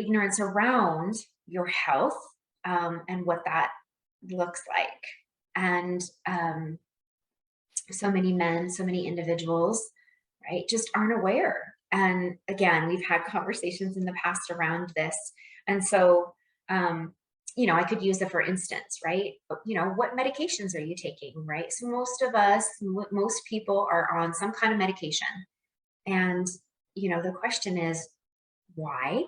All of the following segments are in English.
ignorance around your health, and what that looks like. And so many men, so many individuals, right, just aren't aware. And again, we've had conversations in the past around this. And so, um, I could use it for instance, right? What medications are you taking, right? So most of us, most people are on some kind of medication. And, the question is, why?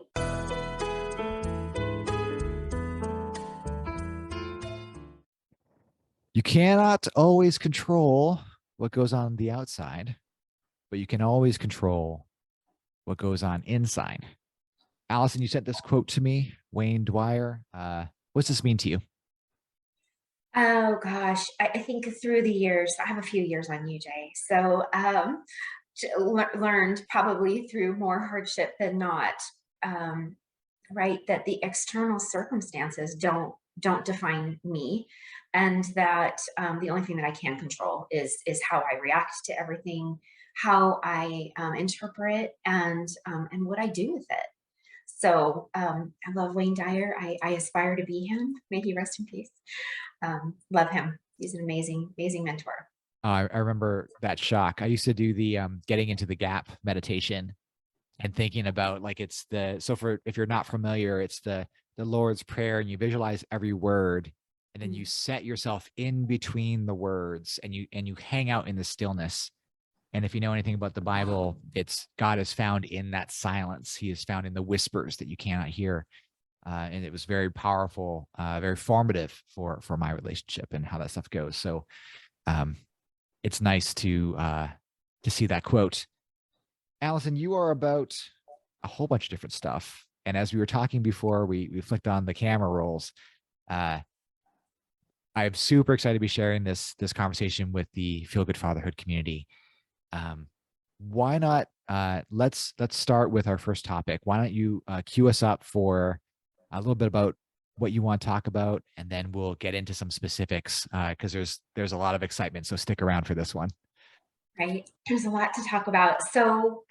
You cannot always control what goes on the outside, but you can always control what goes on inside. Allison, you sent this quote to me, Wayne Dwyer. What's this mean to you? Oh gosh, I think through the years, I have a few years on UJ. So learned probably through more hardship than not, um, right? That the external circumstances don't define me, and that the only thing that I can control is how I react to everything, how I interpret, and what I do with it. So I love Wayne Dyer. I aspire to be him. May he rest in peace. Love him. He's an amazing, amazing mentor. I remember that shock. I used to do the getting into the gap meditation and thinking about like it's the so for if you're not familiar, it's the Lord's Prayer, and you visualize every word, and then you Mm. set yourself in between the words, and you hang out in the stillness. And if you know anything about the Bible, it's God is found in that silence. He is found in the whispers that you cannot hear. And it was very powerful, very formative for my relationship and how that stuff goes. So um, it's nice to see that quote. Allison, you are about a whole bunch of different stuff. And as we were talking before, we flicked on the camera rolls. Uh, I'm super excited to be sharing this conversation with the Feel Good Fatherhood community. Um, why not? Let's start with our first topic. Why don't you cue us up for a little bit about what you want to talk about, and then we'll get into some specifics because there's a lot of excitement. So stick around for this one. Right? There's a lot to talk about. So,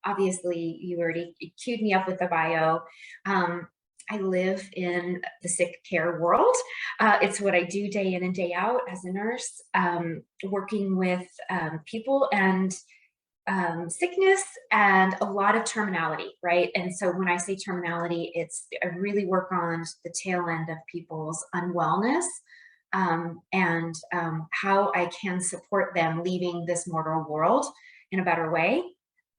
obviously, you already queued me up with the bio. Um, I live in the sick care world. It's what I do day in and day out as a nurse, working with people and sickness and a lot of terminality, right? And so when I say terminality, I really work on the tail end of people's unwellness, and how I can support them leaving this mortal world in a better way.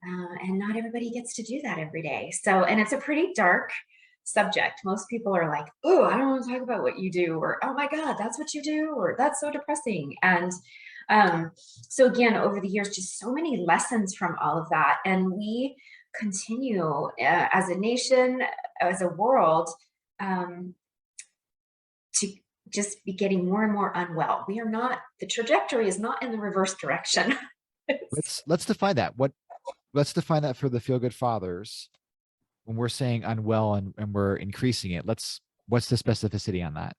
And not everybody gets to do that every day. So, and it's a pretty dark subject. Most people are like, oh, I don't want to talk about what you do, or oh my God, that's what you do, or that's so depressing. And so again, over the years, just so many lessons from all of that. And we continue as a nation, as a world, um, to just be getting more and more unwell. We are not, the trajectory is not in the reverse direction. Let's define that. Let's define that for the Feel Good Fathers. When we're saying unwell and we're increasing it, what's the specificity on that?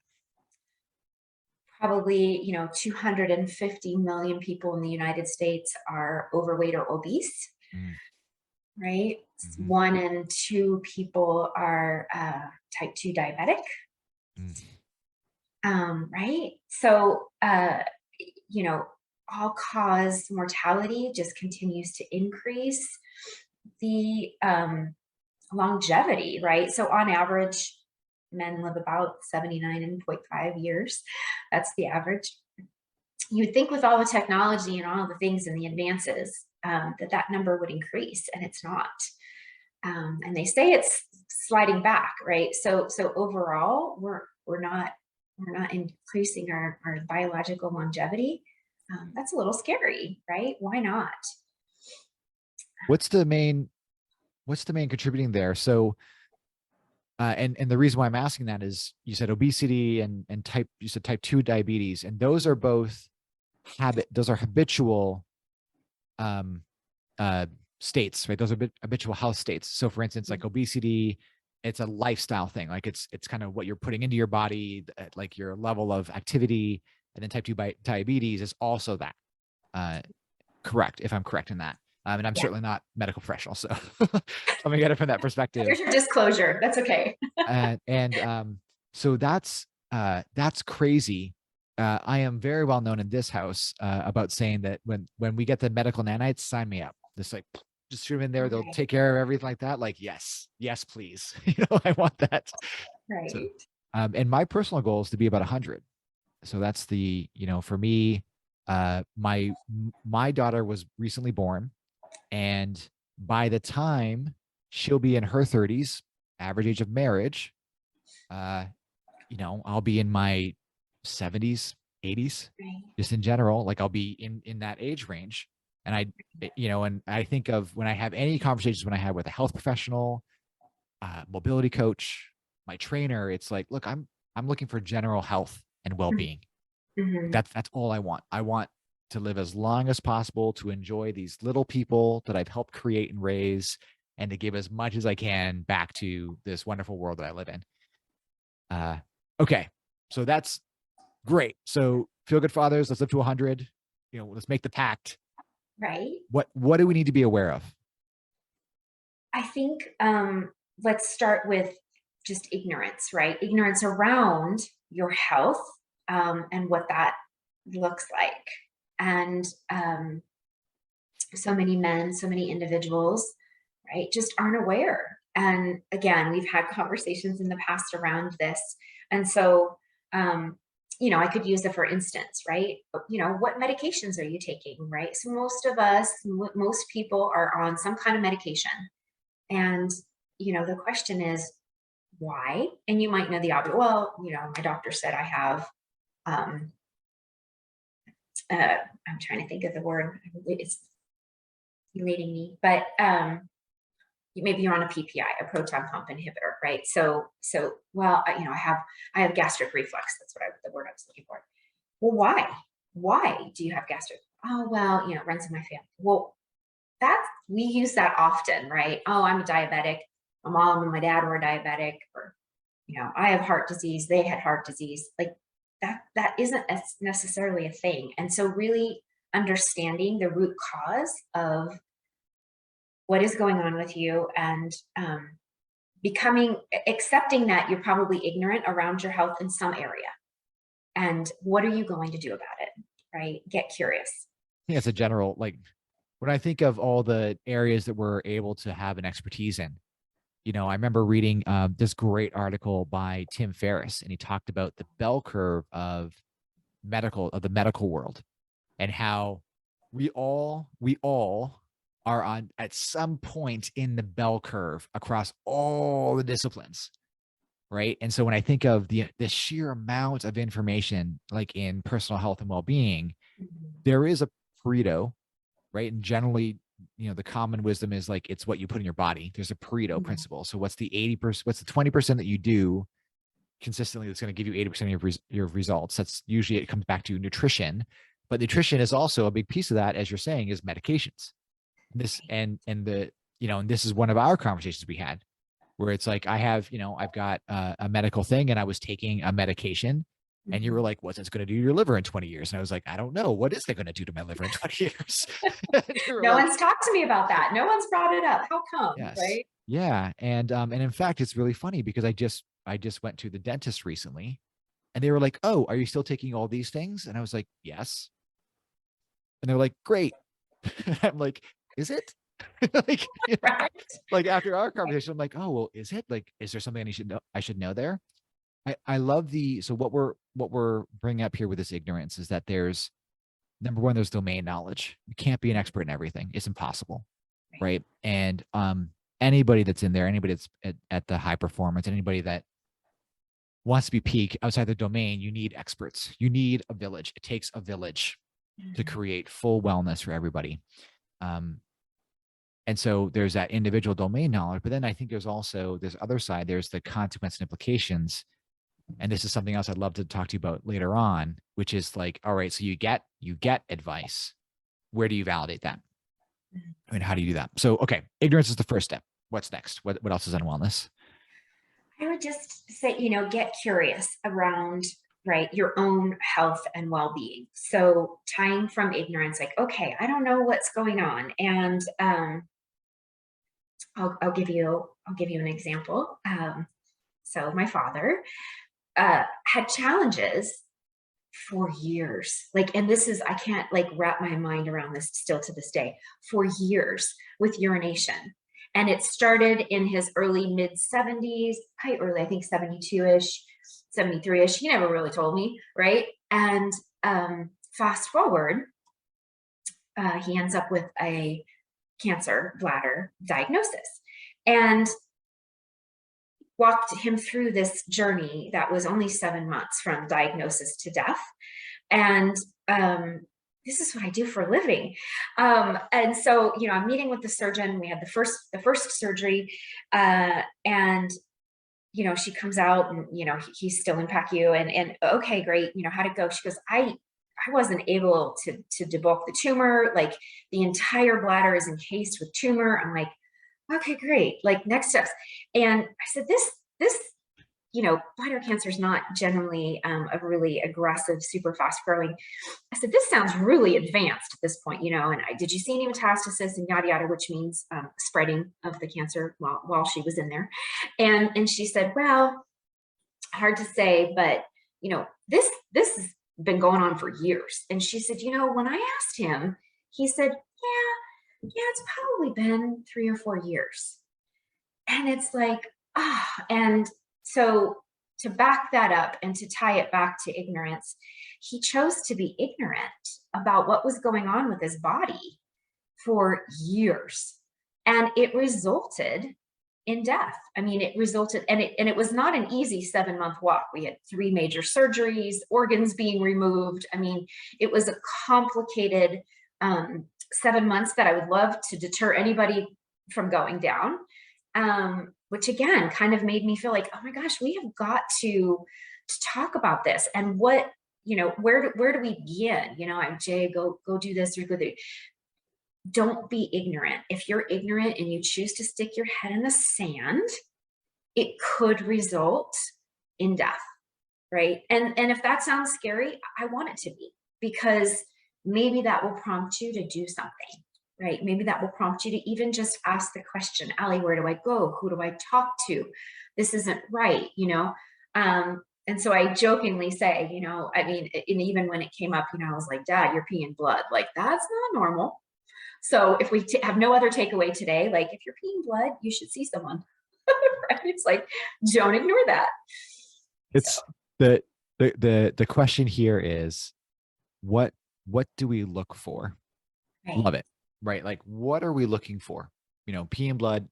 Probably, 250 million people in the United States are overweight or obese, Mm, right? mhm, One in two people are type 2 diabetic, mm. right? So, all cause mortality just continues to increase. The longevity, right? So, on average, men live about 79.5 years. That's the average. You would think with all the technology and all the things and the advances, that number would increase, and it's not. And they say it's sliding back, right? So overall, we're not increasing our biological longevity. That's a little scary, right? Why not? What's the main contributing there? So and the reason why I'm asking that is you said obesity and you said type 2 diabetes, and those are both those are habitual um uh states, right? Those are habitual health states. So for instance, like obesity, it's a lifestyle thing. Like it's kind of what you're putting into your body, like your level of activity. And then type 2 diabetes is also that. Uh correct, if I'm correct in that. And I'm Yeah. certainly not a medical professional. So let me get it from that perspective. There's your disclosure. That's okay. And so that's crazy. I am very well known in this house about saying that when we get the medical nanites, sign me up. Just like just shoot them in there, they'll Okay. take care of everything like that. Like, yes, please. I want that. So, Right. and my personal goal is to be about 100. So that's for me, my daughter was recently born, and by the time she'll be in her 30s, average age of marriage, uh, I'll be in my 70s, 80s, Right. just in general. Like I'll be in that age range. And I think of when I have any conversations when I have with a health professional, mobility coach, my trainer, it's like, look, I'm looking for general health and well-being. Mm-hmm. That's all I want. I want to live as long as possible, to enjoy these little people that I've helped create and raise, and to give as much as I can back to this wonderful world that I live in. Okay. So that's great. So feel good fathers, let's live to 100. Let's make the pact. Right. What do we need to be aware of? I think let's start with just ignorance, right? Ignorance around your health and what that looks like. And so many men, so many individuals, right, just aren't aware. And again, we've had conversations in the past around this. And so, I could use it for instance, right? What medications are you taking, right? So most of us, most people are on some kind of medication. And, the question is, why? And you might know the obvious. Well, my doctor said I have, um, I'm trying to think of the word. It's evading me, but maybe you're on a PPI, a proton pump inhibitor, right? Well, I have gastric reflux. That's the word I was looking for. Well, why? Why do you have gastric? Oh, well, it runs in my family. Well, we use that often, right? Oh, I'm a diabetic. My mom and my dad were diabetic, or I have heart disease. They had heart disease. Like that isn't necessarily a thing. And so, really understanding the root cause of what is going on with you, and accepting that you're probably ignorant around your health in some area, and what are you going to do about it, right? Get curious. I think it's a general, like, when I think of all the areas that we're able to have an expertise in, I remember reading this great article by Tim Ferriss, and he talked about the bell curve of the medical world, and how we all are on at some point in the bell curve across all the disciplines, right? And so when I think of the sheer amount of information, like in personal health and well-being, Mhm. there is a Pareto, right? And generally, the common wisdom is like, it's what you put in your body. There's a Pareto Mhm. principle. So what's the 80%, what's the 20% that you do consistently that's going to give you 80% of your results? That's usually, it comes back to nutrition, but nutrition is also a big piece of that, as you're saying, is medications. And this is one of our conversations we had, where it's like, I've got a medical thing, and I was taking a medication, and you were Mhm. like, what's it going to do to your liver in 20 years? And I was like, I don't know. What is it going to do to my liver in 20 years? And you were No like, one's talked to me about that. No one's brought it up. How come, yes. right? Yeah. And in fact, it's really funny because I just went to the dentist recently, and they were like, oh, are you still taking all these things? And I was like, yes. And they're like, great. I'm like, is it? like, Right. like after our conversation, I'm like, oh, well, is it? Like, is there something I should know there? I love so what we're bringing up here with this ignorance is that there's, number one, there's domain knowledge. You can't be an expert in everything. It's impossible. Right. Right. And anybody that's in there, anybody that's at the high performance, anybody that wants to be peak outside the domain, you need experts. You need a village. It takes a village to Mhm. create full wellness for everybody. Um, and so there's that individual domain knowledge, but then I think there's also this other side. There's the consequence and implications. And this is something else I'd love to talk to you about later on, which is like, all right, so you get advice. Where do you validate that? Mhm. I mean, how do you do that? So, okay, ignorance is the first step. What's next? What else is on wellness? I would just say, get curious around right? Your own health and well-being. So tying from ignorance, like, okay, I don't know what's going on. And I'll give you an example. So my father had challenges for years. Like, and this is, I can't like wrap my mind around this still to this day, for years with urination. And it started in his early mid 70s, quite early, I think 72-ish, 73-ish. He never really told me, right? And fast forward, he ends up with a cancer bladder diagnosis. And walked him through this journey that was only 7 months from diagnosis to death. And this is what I do for a living. And so, I'm meeting with the surgeon. We had the first surgery, and she comes out, and he's still in PACU, and okay, great. How'd it go? She goes, I wasn't able to debulk the tumor. Like, the entire bladder is encased with tumor. I'm like, okay, great. Like, next steps. And I said, this, bladder cancer is not generally a really aggressive, super fast growing. I said, this sounds really advanced at this point, and did you see any metastasis and yada, yada, which means spreading of the cancer while she was in there. And she said, well, hard to say, but this has been going on for years. And she said, when I asked him, he said, yeah, it's probably been 3 or 4 years. And it's like, and so to back that up and to tie it back to ignorance, he chose to be ignorant about what was going on with his body for years. And it resulted in death. I mean, it resulted, and it was not an easy 7-month walk. We had 3 major surgeries, organs being removed. I mean, it was a complicated 7 months that I would love to deter anybody from going down. Which again kind of made me feel like, oh my gosh, we have got to talk about this. And what, where do we begin? I'm Jay, go do this or go do. Don't be ignorant. If you're ignorant and you choose to stick your head in the sand, it could result in death, right? And if that sounds scary, I want it to be, because maybe that will prompt you to do something. Right? Maybe that will prompt you to even just ask the question, Allie, where do I go? Who do I talk to? This isn't right, And so I jokingly say, I mean, and even when it came up, I was like, Dad, you're peeing blood. Like, that's not normal. So if we have no other takeaway today, like, if you're peeing blood, you should see someone. Right? It's like, don't ignore that. It's so. The question here is, what do we look for? Right. Love it. Right. Like, what are we looking for? Pee and blood.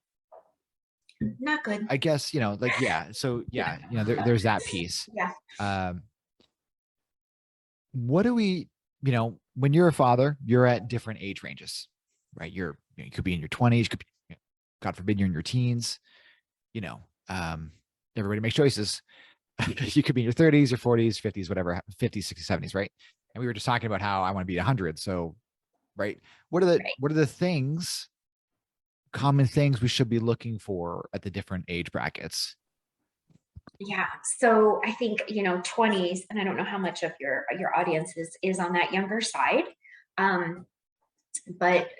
Not good. I guess, like, yeah. So yeah, there's that piece. Yeah. What do we, when you're a father, you're at different age ranges, right? You could be in your 20s, could be, God forbid, you're in your teens, everybody makes choices. You could be in your 30s, your 40s, 50s, whatever, 50s, 60s, 70s. Right. And we were just talking about how I want to be 100. So, right. What are the things, common things we should be looking for at the different age brackets? Yeah. So I think, 20s, and I don't know how much of your audience is on that younger side. But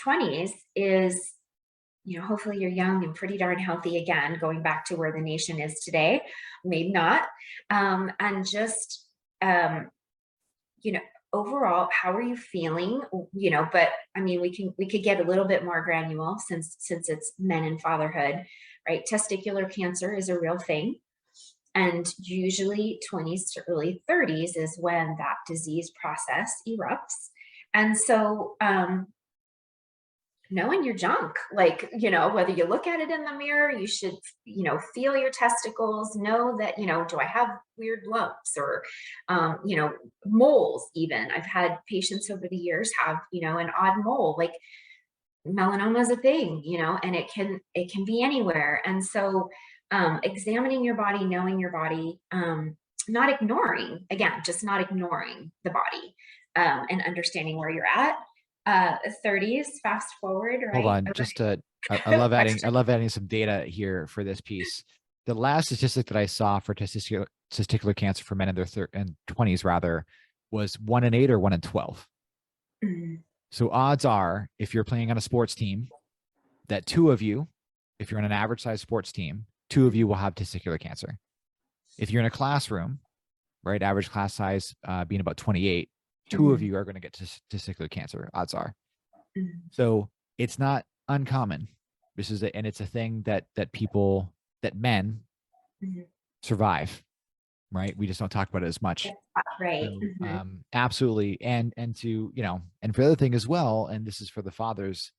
20s is, hopefully you're young and pretty darn healthy again, going back to where the nation is today, maybe not. And just, overall, how are you feeling? But I mean, we could get a little bit more granular since it's men and fatherhood, right? Testicular cancer is a real thing. And usually 20s to early 30s is when that disease process erupts. And so, knowing your junk, like, whether you look at it in the mirror, you should, feel your testicles, know that, do I have weird lumps or, moles even. I've had patients over the years have, an odd mole, like melanoma is a thing, and it can be anywhere. And so, examining your body, knowing your body, not ignoring, again, just not ignoring the body, and understanding where you're at. 30s, fast forward, right? Hold on, just I love adding some data here for this piece. The last statistic that I saw for testicular cancer for men in their 20s rather was 1 in 8 or 1 in 12. Mhm. So odds are, if you're playing on a sports team, that two of you, if you're on an average size sports team, two of you will have testicular cancer. If you're in a classroom, right, average class size being about 28, two of Mhm. you are going to get testicular cancer, odds are. Mhm. So it's not uncommon. And it's a thing that that men Mhm. survive, right? We just don't talk about it as much. That's right. So Mhm. absolutely. And to, and for the other thing as well, and this is for the fathers,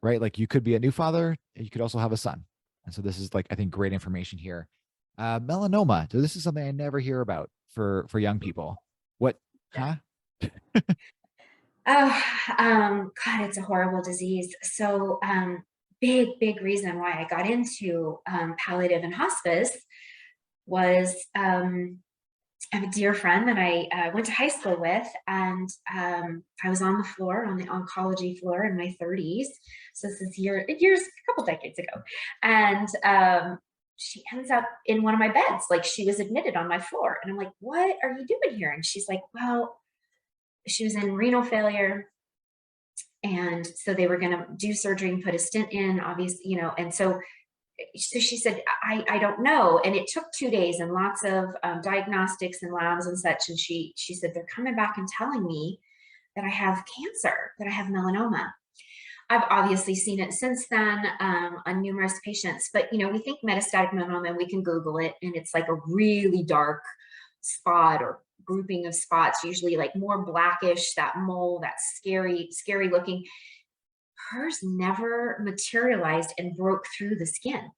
right? Like you could be a new father, and you could also have a son. And so this is like, I think, great information here. Melanoma. So this is something I never hear about for young people. What, huh? Oh, God, it's a horrible disease. So, big reason why I got into palliative and hospice was I have a dear friend that I went to high school with, and I was on the floor, on the oncology floor in my 30s. So this is years, a couple decades ago. And she ends up in one of my beds, like she was admitted on my floor. And I'm like, what are you doing here? And she's like, well, she was in renal failure. And so they were going to do surgery and put a stent in, obviously, and so she said, I don't know. And it took 2 days and lots of diagnostics and labs and such. And she said, they're coming back and telling me that I have cancer, that I have melanoma. I've obviously seen it since then on numerous patients, but we think metastatic melanoma, and we can Google it, and it's like a really dark spot or grouping of spots, usually like more blackish, that mole, that scary looking. Hers never materialized and broke through the skin.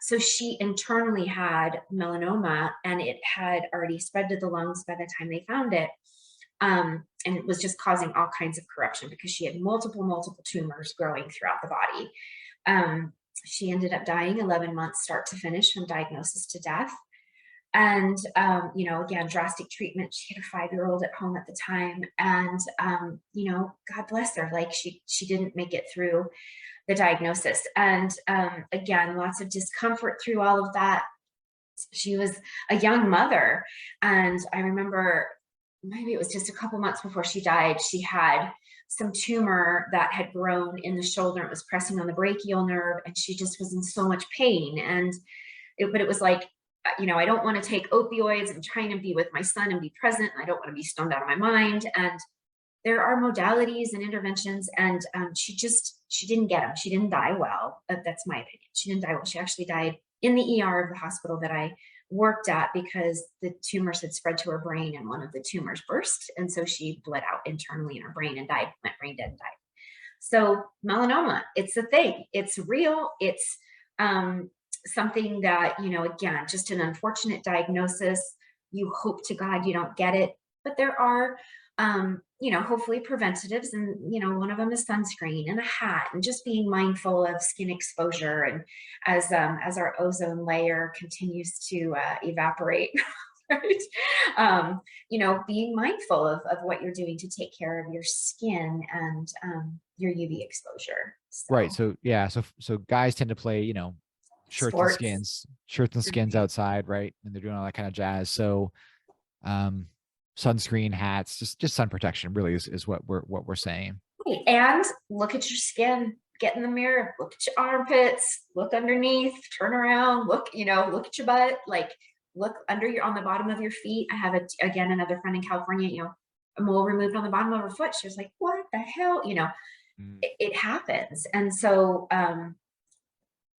So she internally had melanoma, and it had already spread to the lungs by the time they found it. And it was just causing all kinds of corruption because she had multiple tumors growing throughout the body. She ended up dying 11 months, start to finish, from diagnosis to death. And again, drastic treatment. She had a 5-year-old at home at the time, and God bless her, like she didn't make it through the diagnosis. And again, lots of discomfort through all of that. She was a young mother, and I remember, maybe it was just a couple months before she died, she had some tumor that had grown in the shoulder. It was pressing on the brachial nerve, and she just was in so much pain. And but it was like, I don't want to take opioids. I'm trying to be with my son and be present. I don't want to be stoned out of my mind. And there are modalities and interventions, and she didn't get them. She didn't die well. That's my opinion. She didn't die well. She actually died in the ER of the hospital that I worked at, because the tumors had spread to her brain, and one of the tumors burst, and so she bled out internally in her brain and died. Went brain dead and died. So melanoma, it's a thing. It's real. It's something that, again, just an unfortunate diagnosis. You hope to God you don't get it, but there are, hopefully preventatives. And, one of them is sunscreen and a hat, and just being mindful of skin exposure. And as our ozone layer continues to evaporate, right? Being mindful of what you're doing to take care of your skin and your UV exposure. Right. So So yeah. So guys tend to play, sports. shirts and skins Mhm. outside, right? And they're doing all that kind of jazz. So um sunscreen, hats, just sun protection really is what we're saying. Right, and look at your skin. Get in the mirror, look at your armpits, look underneath, turn around, look at your butt, like look on the bottom of your feet. I have again, another friend in California, a mole removed on the bottom of her foot. She was like, what the hell? Mm. It happens. And so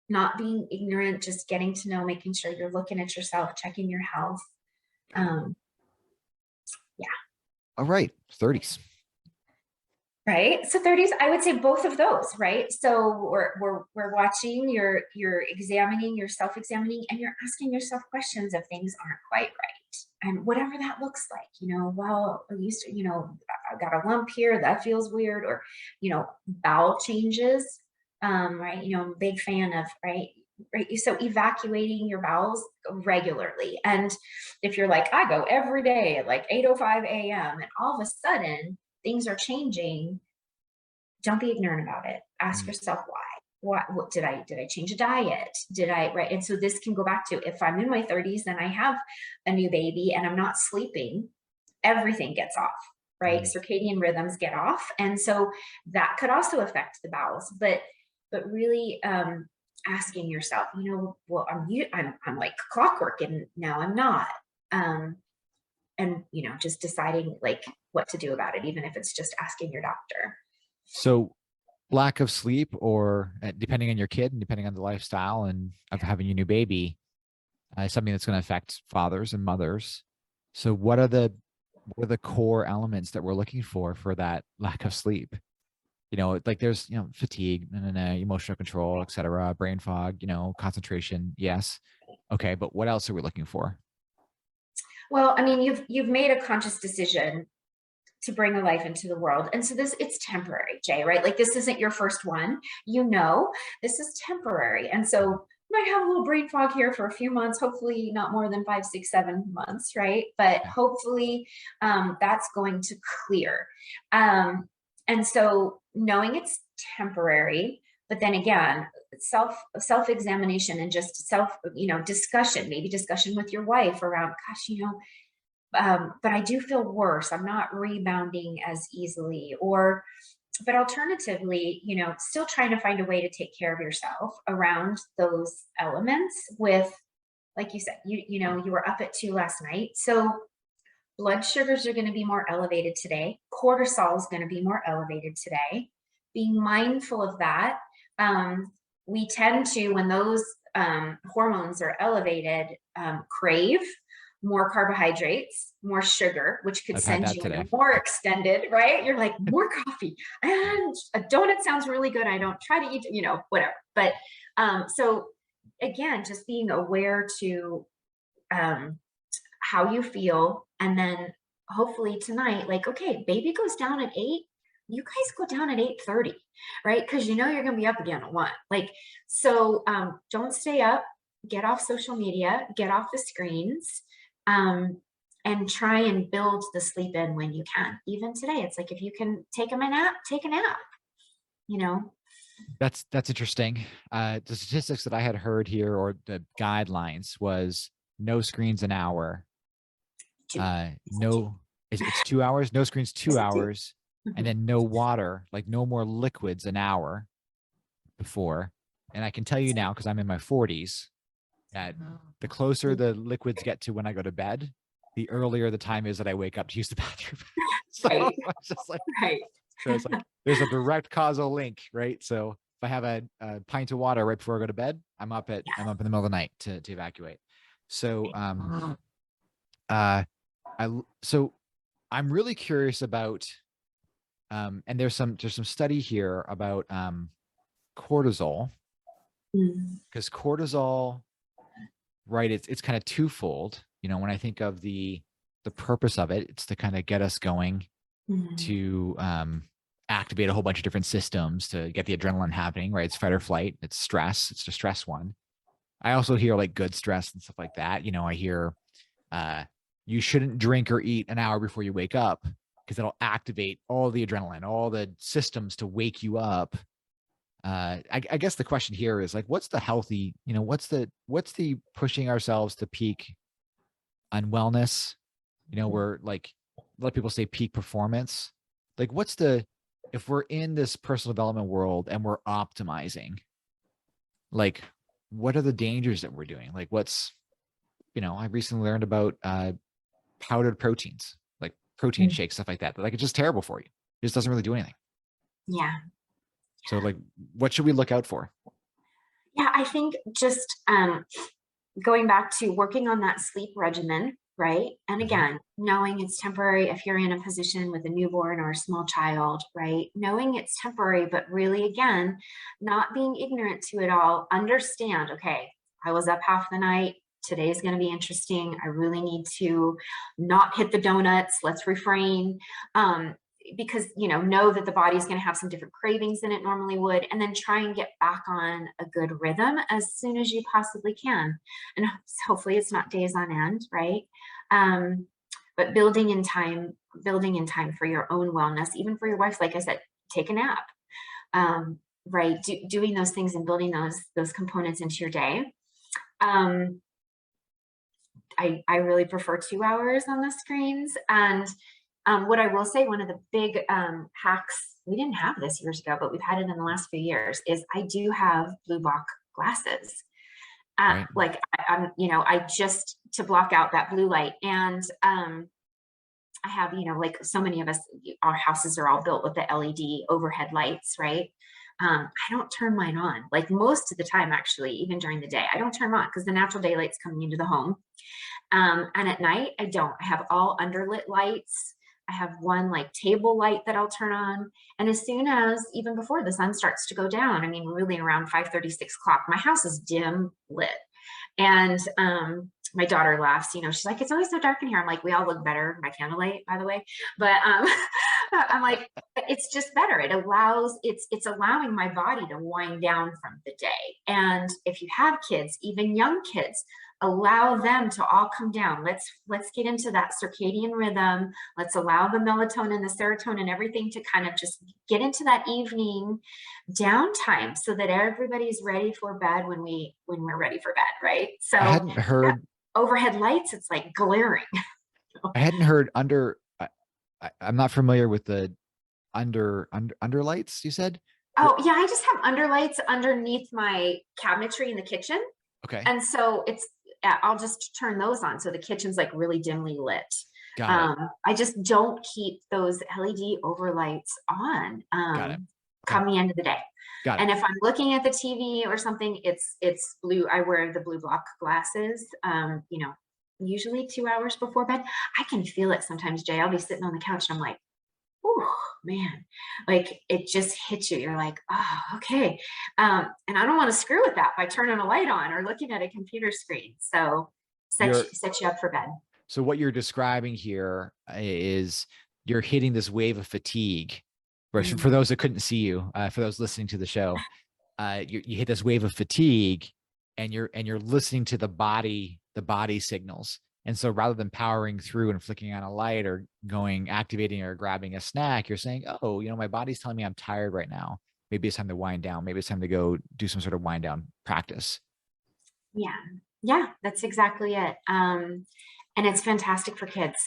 not being ignorant, just getting to know, making sure you're looking at yourself, checking your health. Um, yeah. All right. 30s. Right. So 30s, I would say both of those, right? So we're watching, you're examining, you're self-examining, and you're asking yourself questions if things aren't quite right. And whatever that looks like, well, I used to, I got a lump here, that feels weird, or, bowel changes. Right. I'm a big fan of, right. So evacuating your bowels regularly. And if you're like, I go every day at like 8:05 a.m. and all of a sudden things are changing, don't be ignorant about it. Ask Mm. yourself why. what did I change a diet? Did I, right? And so this can go back to, if I'm in my 30s and I have a new baby and I'm not sleeping, everything gets off, right? Mm. Circadian rhythms get off. And so that could also affect the bowels. But really asking yourself, well, I'm like clockwork and now I'm not. Um, and just deciding like what to do about it, even if it's just asking your doctor. So lack of sleep, or depending on your kid and depending on the lifestyle and of having a new baby, is something that's going to affect fathers and mothers. So what are the core elements that we're looking for that lack of sleep? Like there's, fatigue and emotional control, et cetera, brain fog, concentration. Yes. Okay. But what else are we looking for? Well, I mean, you've made a conscious decision to bring a life into the world. And so it's temporary, Jay, right? Like this isn't your first one, this is temporary. And so you might have a little brain fog here for a few months, hopefully not more than 5, 6, 7 months, right? But Yeah. hopefully that's going to clear. And so knowing it's temporary, but then again, self examination and just discussion, maybe discussion with your wife around, gosh, but I do feel worse. I'm not rebounding as easily. But alternatively, still trying to find a way to take care of yourself around those elements with, like you said, you were up at 2 last night. So blood sugars are going to be more elevated today. Cortisol is going to be more elevated today. Being mindful of that. We tend to, when those hormones are elevated, crave more carbohydrates, more sugar, which could I've had send that you in a today. more extended, right? You're like, more coffee and a donut sounds really good. I don't try to eat, whatever. But so again, just being aware to um, how you feel. And then hopefully tonight, like, okay, baby goes down at 8. You guys go down at 8:30, right? Because you're going to be up again at 1. Like, so don't stay up, get off social media, get off the screens, and try and build the sleep in when you can. Even today, it's like if you can take a nap, take a nap, you know. That's interesting. The statistics that I had heard here, or the guidelines, was no screens an hour. Two. Is it two? No, it's 2 hours. No screens Is two it two? hours, and Mhm. then no water, like no more liquids an hour before. And I can tell you now, because I'm in my 40s, that the closer the liquids get to when I go to bed, the earlier the time is that I wake up to use the bathroom. So Right, it's just like, right. so it's like there's a direct causal link, right? So if I have a pint of water right before I go to bed, I'm up in the middle of the night to evacuate. So uh so I'm really curious about and there's some study here about cortisol, Mm, because cortisol, right, it's kind of twofold. When I think of the purpose of it, it's to kind of get us going, mm, to activate a whole bunch of different systems to get the adrenaline happening, right? It's fight or flight, it's stress, it's the stress one. I also hear like good stress and stuff like that. I hear uh you shouldn't drink or eat an hour before you wake up, because it'll activate all the adrenaline, all the systems to wake you up. I guess the question here is like, what's the healthy, what's the pushing ourselves to peak unwellness? We're like, a lot of people say peak performance. Like, if we're in this personal development world and we're optimizing, like, what are the dangers that we're doing? Like, I recently learned about powdered proteins, like protein mm. shakes, stuff like that. But like, it's just terrible for you. It just doesn't really do anything. Yeah. So, like, what should we look out for? Yeah, I think just going back to working on that sleep regimen, right? And Mhm. again, knowing it's temporary if you're in a position with a newborn or a small child, right? Knowing it's temporary, but really, again, not being ignorant to it all. Understand, okay, I was up half the night. Today's going to be interesting. I really need to not hit the donuts. Let's refrain. Because know that the body's going to have some different cravings than it normally would, and then try and get back on a good rhythm as soon as you possibly can. And hopefully it's not days on end, right? um, but building in time for your own wellness, even for your wife. Like I said, take a nap. um, right, doing those things and building those components into your day. Um, I really prefer 2 hours on the screens. And what I will say, one of the big hacks, we didn't have this years ago, but we've had it in the last few years, is I do have blue block glasses. Right. Like I'm, I just to block out that blue light. And I have, like so many of us, our houses are all built with the LED overhead lights, right? I don't turn mine on, like most of the time, actually, even during the day. I don't turn them on because the natural daylight's coming into the home. And at night, I don't. I have all underlit lights. I have one like table light that I'll turn on. And as soon as, even before the sun starts to go down, I mean, really around 5:30, 6 o'clock, my house is dim lit. And my daughter laughs, she's like, it's always so dark in here. I'm like, we all look better by candlelight, by the way. But I'm like, it's just better. It's allowing my body to wind down from the day. And if you have kids, even young kids, allow them to all come down. Let's get into that circadian rhythm. Let's allow the melatonin, the serotonin, everything to kind of just get into that evening downtime so that everybody's ready for bed when we're ready for bed, right? So I hadn't heard overhead lights, it's like glaring. I hadn't heard I'm not familiar with the under lights, you said? Oh yeah, I just have underlights underneath my cabinetry in the kitchen. Okay. And so I'll just turn those on. So the kitchen's like really dimly lit. Got it. I just don't keep those LED overlights on Got it. Okay. come the end of the day. Got it. And if I'm looking at the TV or something, it's blue. I wear the blue block glasses, usually 2 hours before bed. I can feel it sometimes, Jay. I'll be sitting on the couch and I'm like, oh man, like it just hits you. You're like, oh, okay. And I don't want to screw with that by turning a light on or looking at a computer screen. So set you up for bed. So what you're describing here is you're hitting this wave of fatigue. For those that couldn't see you, for those listening to the show, you hit this wave of fatigue, and you're listening to the body signals. And so rather than powering through and flicking on a light or activating or grabbing a snack, you're saying, oh, my body's telling me I'm tired right now. Maybe it's time to wind down. Maybe it's time to go do some sort of wind down practice. Yeah. Yeah, that's exactly it. And it's fantastic for kids.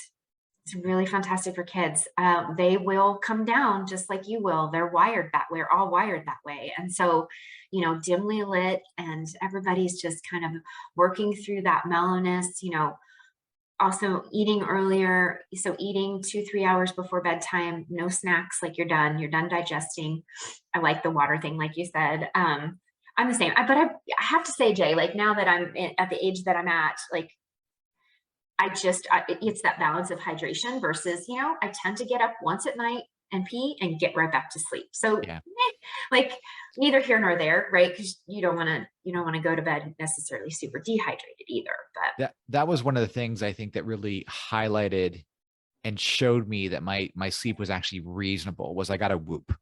It's really fantastic for kids. They will come down just like you will. They're wired that way. We're all wired that way. And so, dimly lit and everybody's just kind of working through that mellowness, also eating earlier. So eating 2-3 hours before bedtime, no snacks, like you're done digesting. I like the water thing, like you said. I'm the same, but I have to say, Jay, like now that I'm at the age that I'm at, like it's that balance of hydration versus, I tend to get up once at night and pee and get right back to sleep. So Yeah. like neither here nor there, right? Because you don't want to go to bed necessarily super dehydrated either. But that was one of the things I think that really highlighted and showed me that my sleep was actually reasonable was I got a Whoop.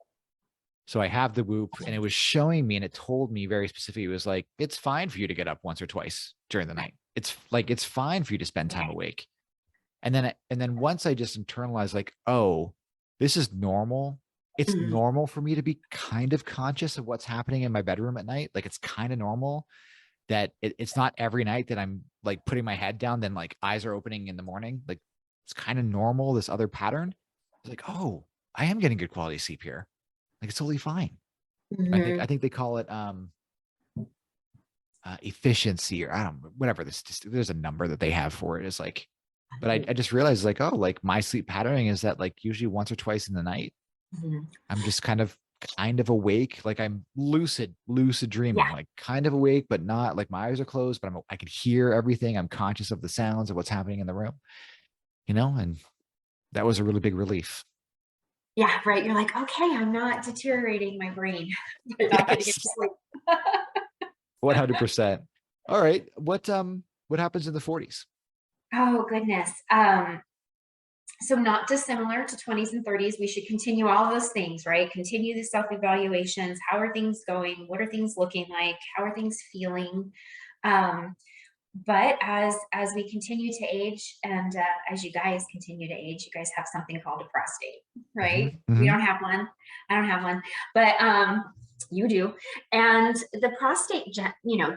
So I have the Whoop, and it was showing me, and it told me very specifically, it was like, it's fine for you to get up once or twice during the night. It's fine for you to spend time awake. And then once I just internalized, like, oh, this is normal. It's normal for me to be kind of conscious of what's happening in my bedroom at night. Like, it's kind of normal that it's not every night that I'm like putting my head down, then like eyes are opening in the morning. Like, it's kind of normal, this other pattern. It's like, oh, I am getting good quality sleep here. Like, it's totally fine. I think they call it efficiency, or I don't know, whatever. There's a number that they have for it. It's like, but I just realized, like, oh, like my sleep patterning is that like usually once or twice in the night, I'm just kind of awake. Like I'm lucid dreaming, like kind of awake, but not like my eyes are closed, but I can hear everything. I'm conscious of the sounds of what's happening in the room, and that was a really big relief. Yeah, right. You're like, okay, I'm not deteriorating my brain. You're not getting into sleep. 100%. All right. What happens in the 40s? Oh goodness. So not dissimilar to 20s and 30s, we should continue all those things, right? Continue the self-evaluations. How are things going? What are things looking like? How are things feeling? But as we continue to age, and as you guys continue to age, you guys have something called a prostate, right? We don't have one. I don't have one. But You do. And the prostate,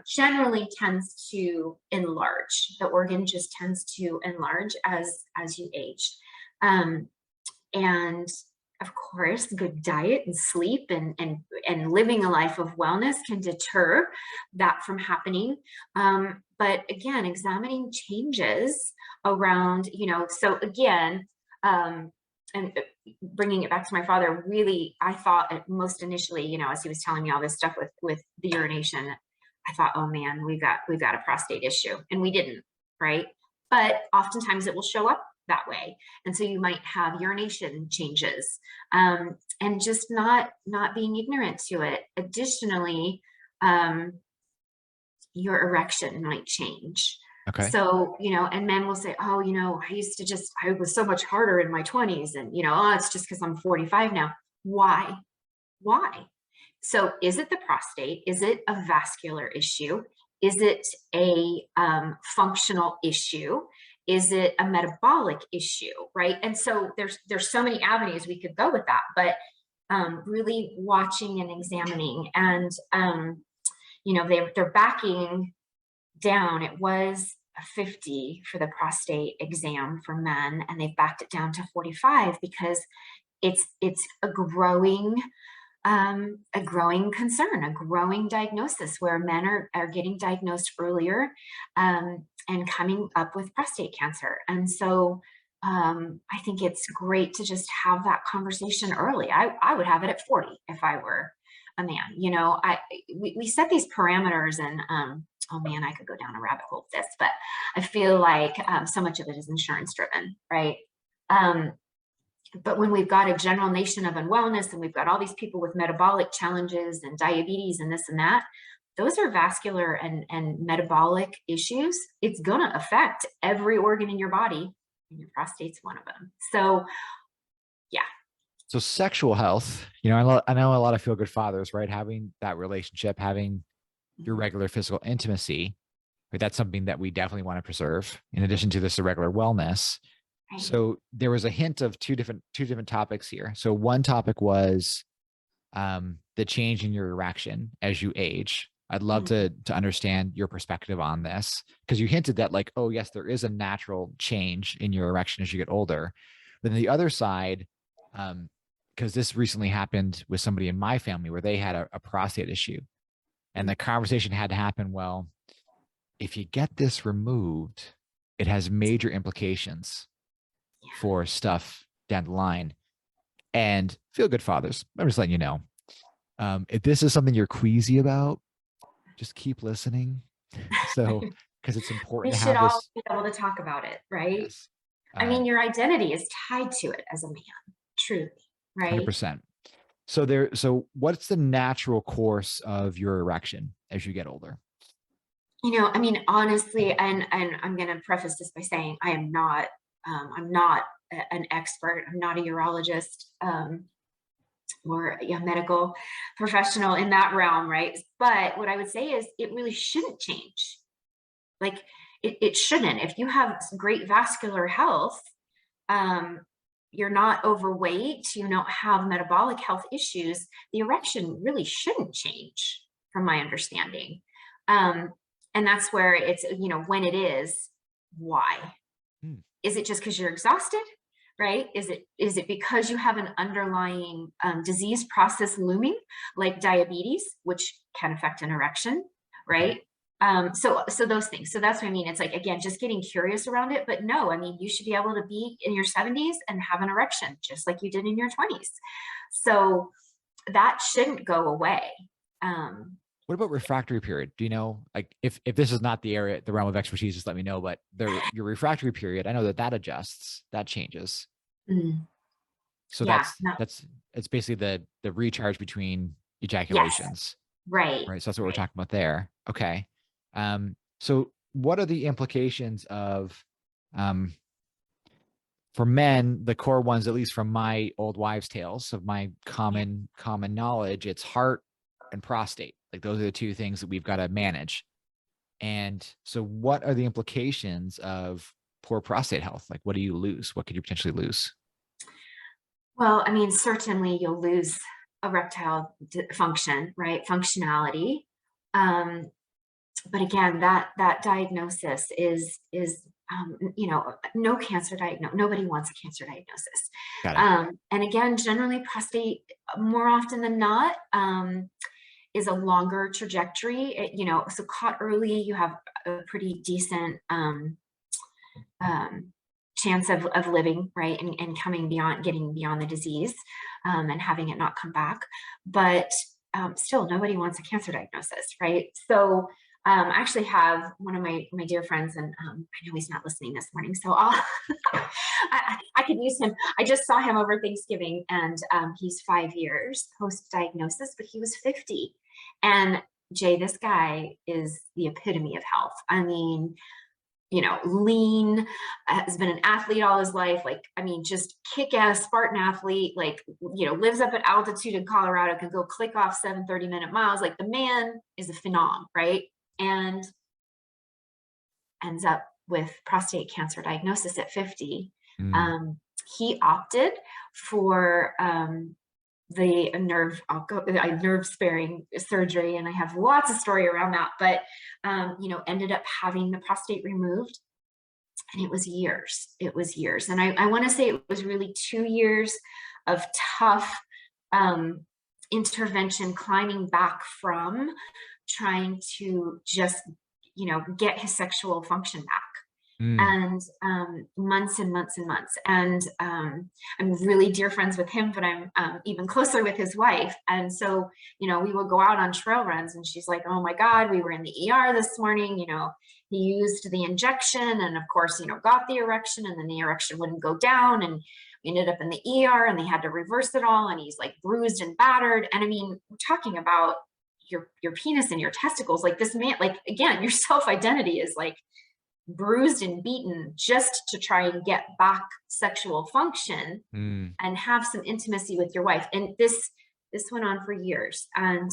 generally tends to enlarge. The organ just tends to enlarge as you age. Um, and of course, good diet and sleep and living a life of wellness can deter that from happening. But again, examining changes around, so again, um, and bringing it back to my father, really, I thought at most initially, as he was telling me all this stuff with the urination, I thought, oh man, we've got a prostate issue, and we didn't, right? But oftentimes it will show up that way, and so you might have urination changes, and just not being ignorant to it. Additionally, um, your erection might change. Okay. So, and men will say, oh, I was so much harder in my 20s, and, oh, it's just because I'm 45 now. Why? Why? So, is it the prostate? Is it a vascular issue? Is it a functional issue? Is it a metabolic issue? Right. And so there's so many avenues we could go with that, but really watching and examining, and they're backing down. It was a 50 for the prostate exam for men, and they've backed it down to 45 because it's a growing concern, a growing diagnosis where men are getting diagnosed earlier, and coming up with prostate cancer. And so I think it's great to just have that conversation early. I would have it at 40 if I were a man. We set these parameters, and oh man, I could go down a rabbit hole with this, but I feel like so much of it is insurance driven, right? But when we've got a general nation of unwellness, and we've got all these people with metabolic challenges and diabetes and this and that, those are vascular and metabolic issues. It's going to affect every organ in your body, and your prostate's one of them. So, yeah. So sexual health, I know a lot of feel good fathers, right? Having that relationship, having your regular physical intimacy, right? That's something that we definitely want to preserve in addition to this irregular wellness. Right. So there was a hint of two different topics here. So one topic was the change in your erection as you age. I'd love to understand your perspective on this, because you hinted that, like, oh yes, there is a natural change in your erection as you get older. But then the other side, because this recently happened with somebody in my family where they had a prostate issue, and the conversation had to happen. Well, if you get this removed, it has major implications for stuff down the line. And feel good fathers, I'm just letting you know, if this is something you're queasy about, just keep listening. So, because it's important We to should have all this. be able to talk about it, right? Yes. I mean, your identity is tied to it as a man, truly, right? 100%. So what's the natural course of your erection as you get older? I mean, honestly, and I'm going to preface this by saying I'm not an expert. I'm not a urologist, or a medical professional in that realm, right? But what I would say is it really shouldn't change. Like, it shouldn't. If you have great vascular health, um, you're not overweight, you don't have metabolic health issues, the erection really shouldn't change, from my understanding. Um, and that's where it's, when it is, why? Hmm. Is it just because you're exhausted? Right? Is it because you have an underlying disease process looming, like diabetes, which can affect an erection, Okay. right? So those things. So that's what I mean. It's like, again, just getting curious around it. But no, I mean, you should be able to be in your 70s and have an erection just like you did in your 20s. So that shouldn't go away. Um, What about refractory period? Do you know, like, if this is not the realm of expertise, just let me know. But your refractory period, I know that adjusts, that changes. mm, So yeah, that's no, it's basically the recharge between yes, ejaculations, right, right? So that's what we're right. talking about there. Okay. So what are the implications of, um, for men, the core ones, at least from my old wives' tales of my common knowledge, it's heart and prostate. Like, those are the two things that we've got to manage. And so what are the implications of poor prostate health? Like, what do you lose? What could you potentially lose? Well, I mean, certainly you'll lose erectile function, right? Functionality. Um, but again, that diagnosis is no cancer diagnosis. Nobody wants a cancer diagnosis. Got it. And again, generally prostate, more often than not, is a longer trajectory. So caught early, you have a pretty decent um, chance of living, right, and getting beyond the disease, and having it not come back. But still, nobody wants a cancer diagnosis, right? So I actually have one of my dear friends, and I know he's not listening this morning, so I could use him. I just saw him over Thanksgiving, and he's 5 years post diagnosis, but he was 50. And Jay, this guy is the epitome of health. I mean, lean, has been an athlete all his life. Like, I mean, just kick-ass Spartan athlete, like, lives up at altitude in Colorado, can go click off 7 30-minute miles. Like, the man is a phenom, right? And ends up with prostate cancer diagnosis at 50. He opted for the nerve sparing surgery, and I have lots of story around that, but ended up having the prostate removed, and it was years. And I want to say it was really 2 years of tough intervention, climbing back from trying to just get his sexual function back. And months and months and months. And I'm really dear friends with him, but I'm even closer with his wife. And so, we would go out on trail runs, and she's like, oh my God, we were in the ER this morning. He used the injection, and of course, got the erection, and then the erection wouldn't go down. And we ended up in the ER, and they had to reverse it all. And he's like bruised and battered. And I mean, we're talking about your penis and your testicles. Like, this man, like, again, your self-identity is like bruised and beaten just to try and get back sexual function and have some intimacy with your wife. And this went on for years. And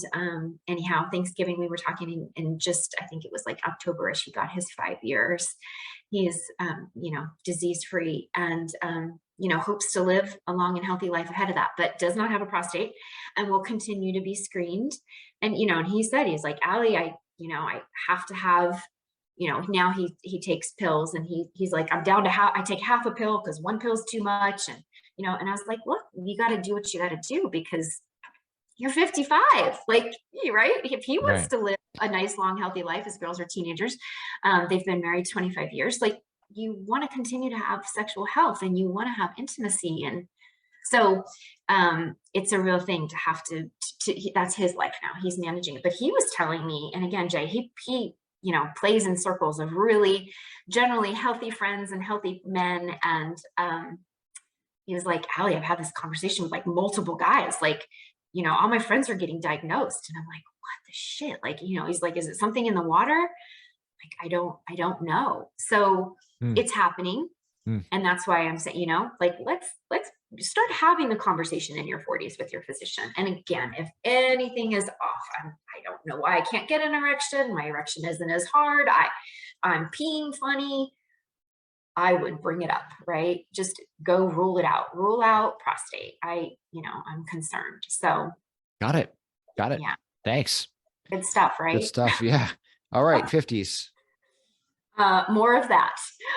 anyhow, Thanksgiving, we were talking in just, I think it was like October-ish, he got his 5 years. He's disease free, and hopes to live a long and healthy life ahead of that, but does not have a prostate, and will continue to be screened. And and he said, he's like, Allie, I have to have, now he takes pills, and he's like, I'm down to I take half a pill because one pill's too much. And and I was like, look, you got to do what you got to do, because you're 55. Like, right? If he wants to live a nice, long, healthy life, as girls are teenagers, they've been married 25 years. Like, you want to continue to have sexual health, and you want to have intimacy. And so it's a real thing to have to that's his life now. He's managing it. But he was telling me, and again, Jay, he plays in circles of really generally healthy friends and healthy men. And he was like, Allie, I've had this conversation with like multiple guys, like, all my friends are getting diagnosed. And I'm like, what the shit? Like, he's like, is it something in the water? Like, I don't know. So it's happening. And that's why I'm saying, like, let's start having the conversation in your 40s with your physician. And again, if anything is off, I don't know why I can't get an erection. My erection isn't as hard. I'm peeing funny. I would bring it up, right? Just go rule it out. Rule out prostate. I'm concerned. So. Got it. Yeah. Thanks. Good stuff, right? Good stuff. Yeah. All right. 50s. More of that,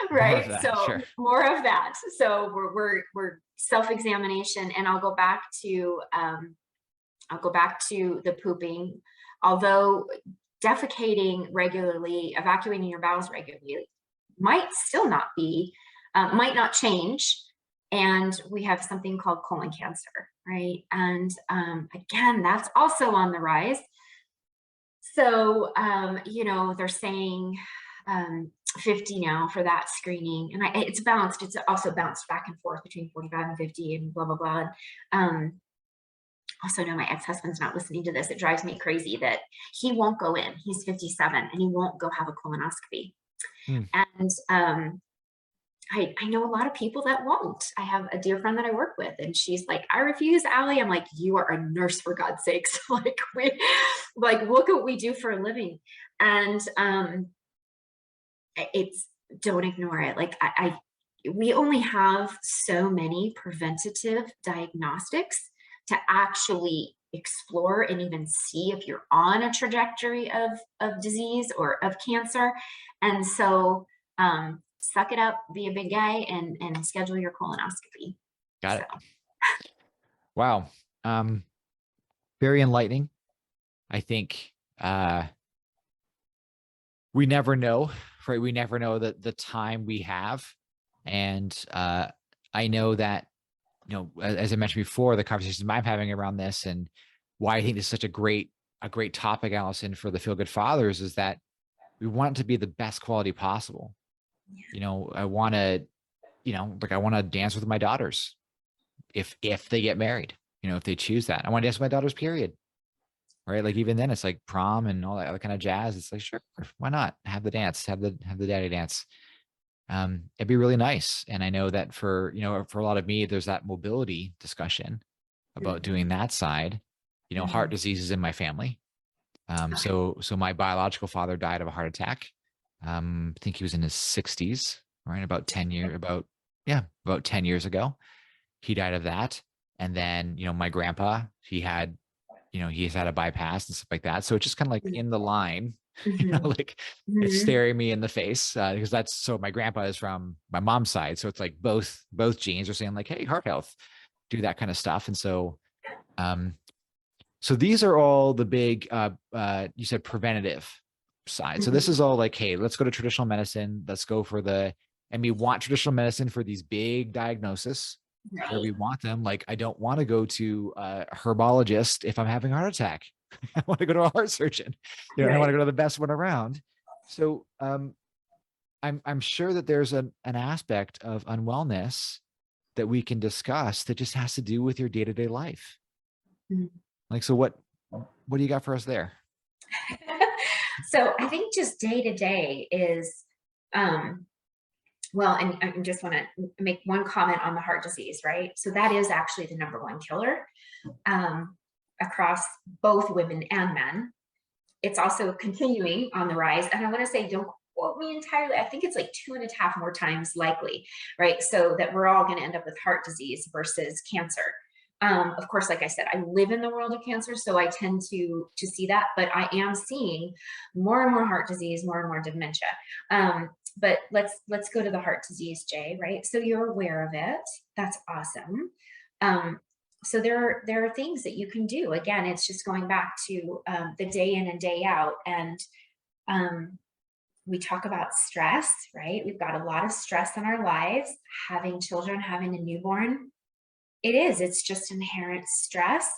right? Sure. More of that. So we're self-examination, and I'll go back to the pooping. Although defecating regularly, evacuating your bowels regularly might still not be, might not change. And we have something called colon cancer, right? And again, that's also on the rise. So, they're saying 50 now for that screening, and it's bounced. It's also bounced back and forth between 45 and 50 and blah, blah, blah. Also, no, my ex-husband's not listening to this. It drives me crazy that he won't go in. He's 57 and he won't go have a colonoscopy. And I know a lot of people that won't. I have a dear friend that I work with, and she's like, I refuse, Allie. I'm like, you are a nurse, for God's sakes. Like, look at what we do for a living. And don't ignore it. Like, we only have so many preventative diagnostics to actually explore and even see if you're on a trajectory of disease or of cancer. And so suck it up, be a big guy, and schedule your colonoscopy. Got So it. Wow. Um, Very enlightening. I think we never know, right? We never know the time we have. And I know that, as I mentioned before, the conversations I'm having around this and why I think this is such a great topic, Allison, for the Feel Good Fathers is that we want it to be the best quality possible. I want to, I want to dance with my daughters if they get married, if they choose that. I want to dance with my daughters, period. Right. Like even then it's like prom and all that other kind of jazz. It's like, sure, why not have the dance, have the daddy dance. It'd be really nice. And I know that for a lot of me, there's that mobility discussion about doing mhm, that side. Heart mhm. disease is in my family. Okay. So my biological father died of a heart attack. I think he was in his 60s, right? About 10 years ago, he died of that. And then, my grandpa, he's had a bypass and stuff like that. So it's just kind of like in the line, Mhm, like it's mhm. staring me in the face because my grandpa is from my mom's side. So it's like both genes are saying like, hey, heart health, do that kind of stuff. And um, so these are all the big, you said preventative side. So this Mhm. is all like, hey, let's go to traditional medicine. Let's go and we want traditional medicine for these big diagnoses where Right, we want them. Like, I don't want to go to a herbologist if I'm having a heart attack. I want to go to a heart surgeon, and I want to right. go to the best one around. So, I'm sure that there's an aspect of unwellness that we can discuss that just has to do with your day-to-day life. Mhm. Like, so what do you got for us there? So I think just day to day is, um, well, and I just want to make one comment on the heart disease, right? So that is actually the number one killer um, across both women and men. It's also continuing on the rise. And I want to say, don't quote me entirely. I think it's like 2.5 more times likely, right? So that we're all going to end up with heart disease versus cancer. Of course, like I said, I live in the world of cancer, so I tend to see that. But I am seeing more and more heart disease, more and more dementia. But let's go to the heart disease, Jay. Right? So you're aware of it. That's awesome. Um, so there are things that you can do. Again, it's just going back to the day in and day out. And um, we talk about stress, right? We've got a lot of stress in our lives. Having children, having a newborn, it's just inherent stress.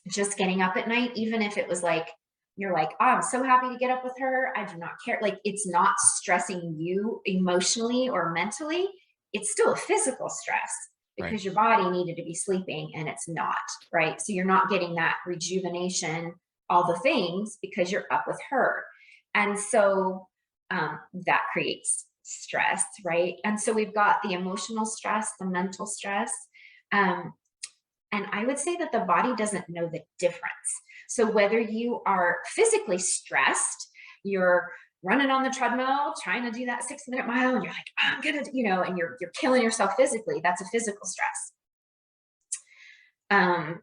Just getting up at night, even if it was like you're like, oh, I'm so happy to get up with her, I do not care, like it's not stressing you emotionally or mentally. It's still a physical stress Right. because your body needed to be sleeping and it's not, right? So you're not getting that rejuvenation, all the things, because you're up with her. And so that creates stress, right? And so we've got the emotional stress, the mental stress. um, and I would say that the body doesn't know the difference. So whether you are physically stressed, you're running on the treadmill, trying to do that 6-minute mile, and you're like, I'm gonna, and you're killing yourself physically. That's a physical stress. Um,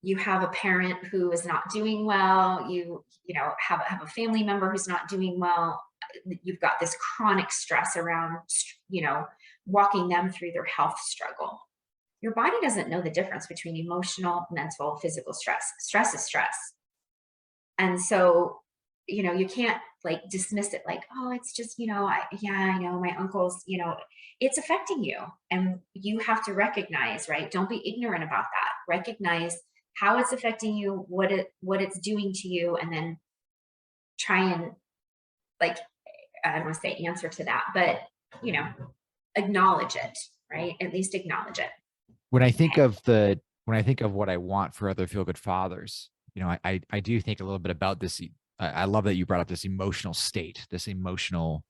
you have a parent who is not doing well. You have a family member who's not doing well. You've got this chronic stress around, you know, walking them through their health struggle. Your body doesn't know the difference between emotional, mental, physical stress. Stress is stress. And so, you can't like dismiss it like, oh, it's just, I know my uncle's, it's affecting you. And you have to recognize, right? Don't be ignorant about that. Recognize how it's affecting you, what it's doing to you, and then try and like, I don't want to say answer to that, but you know, acknowledge it, right? At least acknowledge it. When I think Okay. of the when I think of what I want for other feel good fathers, I do think a little bit about this. I love that you brought up this emotional state, this emotional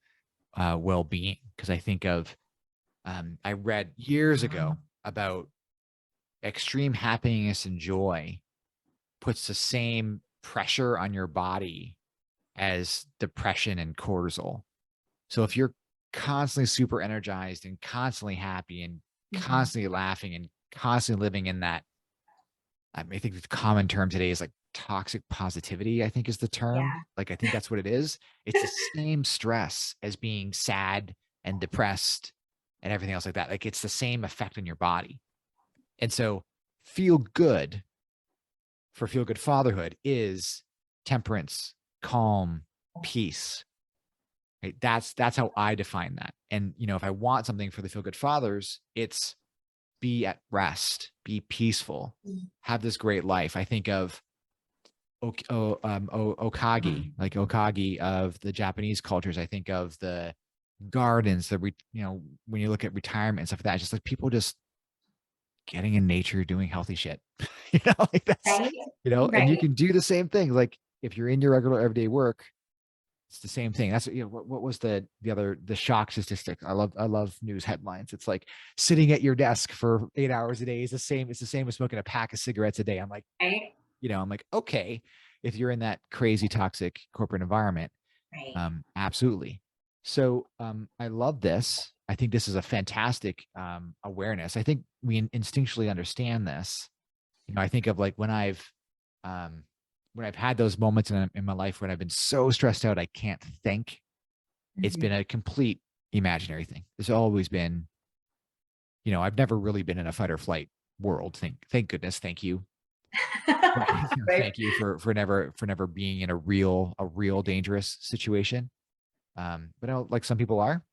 well being, because I think of I read years ago about extreme happiness and joy puts the same pressure on your body as depression and cortisol. So if you're constantly super energized and constantly happy and Mhm. constantly laughing and constantly living in that I mean, I think the common term today is like toxic positivity, I think is the term. Yeah. Like, I think that's what it is. It's the same stress as being sad and depressed and everything else like that. Like, it's the same effect on your body. And so, feel good for feel good fatherhood is temperance, calm, peace. Right? That's how I define that. And if I want something for the feel good fathers, it's be at rest, be peaceful, Mm. have this great life. I think of Okage, like Okage of the Japanese cultures. I think of the gardens, when you look at retirement and stuff like that, it's just like people just getting in nature, doing healthy shit. Like that's, Right? and you Right. can do the same thing. Like if you're in your regular everyday work, it's the same thing. That's what was the shock statistic? I love news headlines. It's like sitting at your desk for 8 hours a day is the same. It's the same as smoking a pack of cigarettes a day. I'm like, Right. okay, if you're in that crazy toxic corporate environment, Right. absolutely. So I love this. I think this is a fantastic awareness. I think we instinctually understand this. I think of like um, when I've had those moments in my life when I've been so stressed out I can't think. It's been Mhm. a complete imaginary thing. It's always been, I've never really been in a fight or flight world. Thank goodness, thank you. Right. Right. Thank you for never being in a real dangerous situation. But like some people are,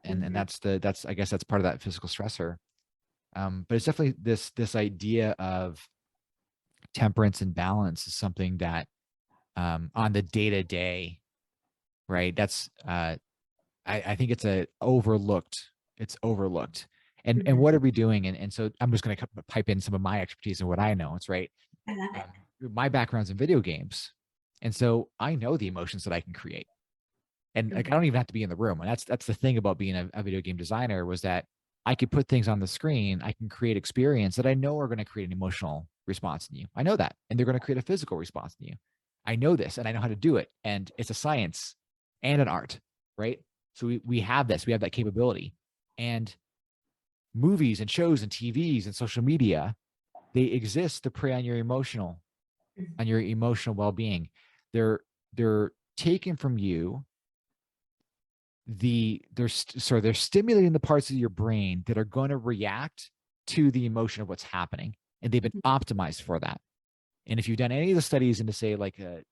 and Mhm. that's I guess that's part of that physical stressor. But it's definitely this idea of temperance and balance is something that on the day to day, right? That's I think it's overlooked. And what Mhm. are we doing? And so I'm just going to pipe in some of my expertise and what I know. It's right. I love it. Um, my background's in video games, and so I know the emotions that I can create. And like I Mhm. don't even have to be in the room. And that's the thing about being a video game designer was that I could put things on the screen, I can create experience that I know are going to create an emotional response in you. I know that. And they're going to create a physical response in you. I know this and I know how to do it. And it's a science and an art, right? So we have this, we have that capability. And movies and shows and TVs and social media, they exist to prey Mhm. on your emotional well-being. They're taken from you they're stimulating the parts of your brain that are going to react to the emotion of what's happening, and they've been optimized for that. And if you've done any of the studies into say like the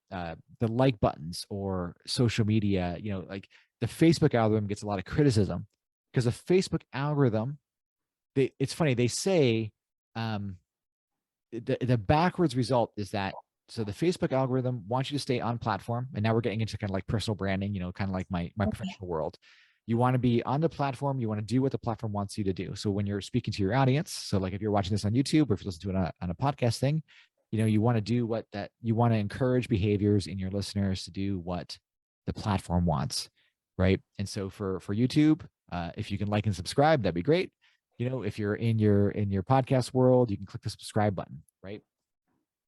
like buttons or social media, like the Facebook algorithm gets a lot of criticism because the Facebook algorithm, it's funny, they say um, the backwards result is that so the Facebook algorithm wants you to stay on platform, and now we're getting into kind of like personal branding, kind of like my Okay. professional world. You want to be on the platform, you want to do what the platform wants you to do. So when you're speaking to your audience, so like if you're watching this on YouTube or if you listen to it on a podcast thing, you want to do you want to encourage behaviors in your listeners to do what the platform wants, right? And so for YouTube, if you can like and subscribe, that'd be great. If you're in your podcast world, you can click the subscribe button, right?